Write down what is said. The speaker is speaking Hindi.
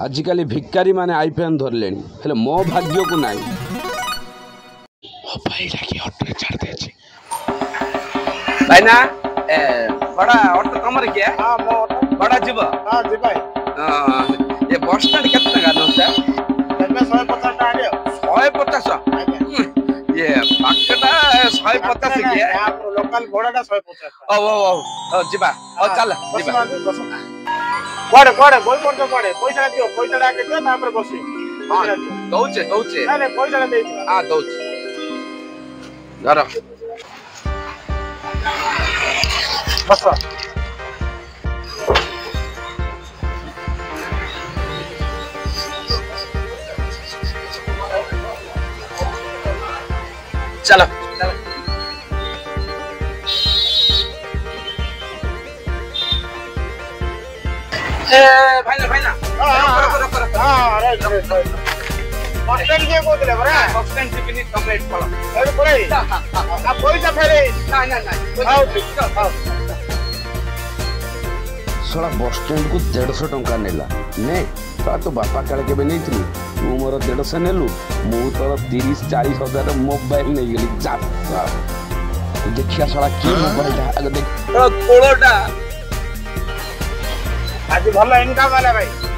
आजिकल भिकारी माने आईफोन धरले हेले मो भाग्य को नाई भाईना बड़ा ऑटो कमर के हां मो बड़ा जीव हां जी भाई ये बस स्टैंड कितना का नोता मैं 150 टाका दियो 150 ये पाकटा 150 के आप लोकल घोड़ाटा 150 ओ जीवा ओ चल जीवा कोड़े बोल पड़तो कोड़े पैसा दियो पैसा डाके दियो तापर बसी हां दउचे नहीं पैसा दे हां दउचे धर बस चलो भाईना बस स्टैंड के कोतले बरा बस स्टैंड से बिनी कंप्लीट करो अरे बरे आ पैसा फेरे ना आओ साला बस स्टैंड को 150 टंका नेला ने तो बापा काले के नहीं थी तू मोर 150 नेलु मु तोर 30-40 हजार मोबाइल नहीं गेली जा देखिया साला की मोबाइल देख कोड़ोटा आज भलो इनकम वाला भाई